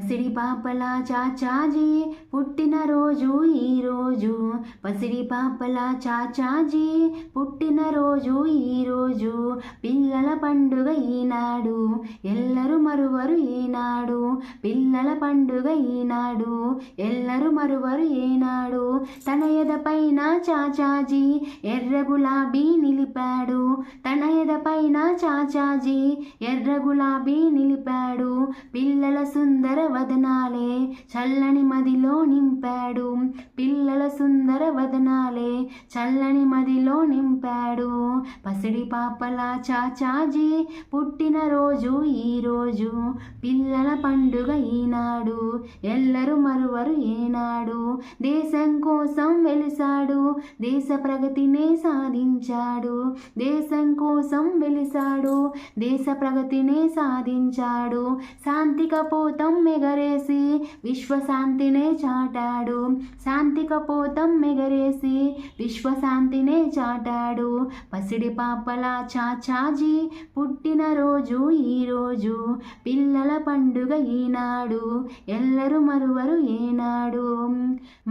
పసిడి పాపల చాచాజీ పుట్టినరోజు ఈరోజు. పసిడి పాపల చాచాజీ పుట్టినరోజు ఈరోజు. పిల్లల పండుగ ఈనాడు ఎల్లరు మరువరు ఈనాడు. పిల్లల పండుగ ఈనాడు ఎల్లరు మరువరు ఏనాడు. తన ఎదపైన చాచాజీ ఎర్ర గులాబీ నిలిపాడు. తన ఎదపైన చాచాజీ ఎర్ర గులాబీ నిలిపాడు. పిల్లల సుందర వదనాలే చల్లని మదిలో నింపాడు. పిల్లల సుందర వదనాలే చల్లని మదిలో నింపాడు. పసిడి పాపల చాచాజీ పుట్టినరోజు ఈరోజు. పిల్లల పండుగ ఈనాడు ఎల్లరు మరువరు ఏనాడు. దేశం కోసం వెలిసాడు దేశ ప్రగతినే సాధించాడు. దేశం కోసం వెలిసాడు దేశ ప్రగతినే సాధించాడు. శాంతి కపోతం ఎగరేసి విశ్వశాంతినే చాటాడు. శాంతి కపోతం ఎగరేసి విశ్వశాంతినే చాటాడు. పసిడి పాపల చాచాజీ పుట్టినరోజు ఈరోజు. పిల్లల పండుగ ఈనాడు ఎల్లరు మరువరు ఏనాడు.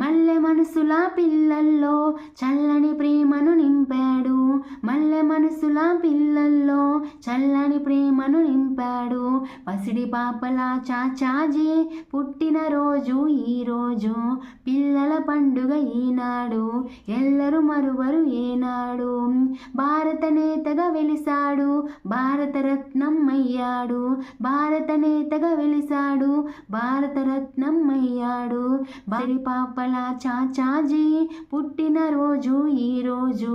మల్లె మనసుల పిల్లల్లో చల్లని ప్రేమను నింపాడు. మల్లె మనసుల పిల్లల్లో చల్లని ప్రేమను నింపాడు. పసిడి పాపల చాచాజీ పుట్టినరోజు ఈరోజు. పిల్లల పండుగ ఈనాడు ఎల్లరు మరువరు ఏనాడు. భారత నేతగా వెలిసాడు భారతరత్నం అయ్యాడు. భారత నేతగా వెలిసాడు భారతరత్నం అయ్యాడు. పసిడి పాపల చాచాజీ పుట్టినరోజు ఈరోజు.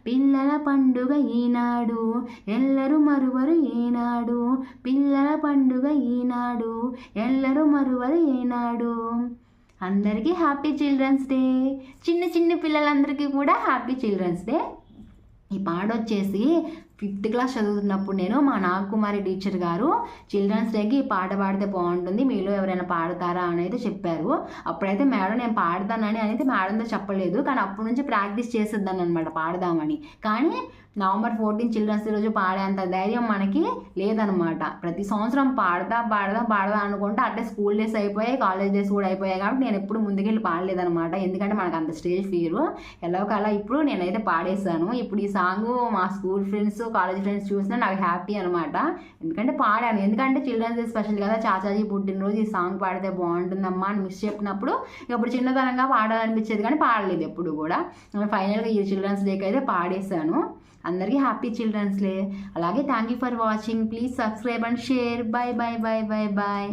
పిల్లల పండుగ ఈనాడు ఎల్లరు మరువరు ఏనాడు. పిల్లల పండుగ ఈనాడు ఎల్లరు మరువరు ఏనాడు. అందరికీ హ్యాపీ చిల్డ్రన్స్ డే. చిన్న చిన్న పిల్లలందరికీ కూడా హ్యాపీ చిల్డ్రన్స్ డే. ఈ పాట వచ్చేసి 5th క్లాస్ చదువుతున్నప్పుడు నేను మా నాగకుమారి టీచర్ గారు చిల్డ్రన్స్ డేకి ఈ పాట పాడితే బాగుంటుంది, మీలో ఎవరైనా పాడతారా అని అయితే చెప్పారు. అప్పుడైతే మేడం నేను పాడతానని అయితే మేడంతో చెప్పలేదు, కానీ అప్పటి నుంచి ప్రాక్టీస్ చేసేద్దాను అనమాట పాడదామని. కానీ November 14 చిల్డ్రన్స్ డే రోజు పాడేంత ధైర్యం మనకి లేదనమాట. ప్రతి సంవత్సరం పాడదా అనుకుంటే అట్టే స్కూల్ డేస్ అయిపోయాయి, కాలేజ్ డేస్ కూడా అయిపోయాయి. కాబట్టి నేను ఎప్పుడు ముందుకెళ్ళి పాడలేదనమాట, ఎందుకంటే మనకు అంత స్టేజ్ ఫియరు. ఎలాగోలా ఇప్పుడు నేనైతే పాడేశాను. ఇప్పుడు ఈ సాంగ్ మా స్కూల్ ఫ్రెండ్స్ కాలేజ్ ఫ్రెండ్స్ చూసినా నాకు హ్యాపీ అనమాట, ఎందుకంటే పాడాను. ఎందుకంటే చిల్డ్రన్స్ డే స్పెషల్ కదా, చాచాజీ పుట్టినరోజు ఈ సాంగ్ పాడితే బాగుంటుందమ్మా అని మిస్ చెప్పినప్పుడు ఇప్పుడు చిన్నతనంగా పాడాలనిపించేది, కానీ పాడలేదు ఎప్పుడు కూడా. ఫైనల్గా ఈ చిల్డ్రన్స్ డేకి అయితే పాడేశాను. అందరికీ హ్యాపీ చిల్డ్రన్స్ డే. అలాగే thank you for watching. Please subscribe and share. Bye bye bye bye bye.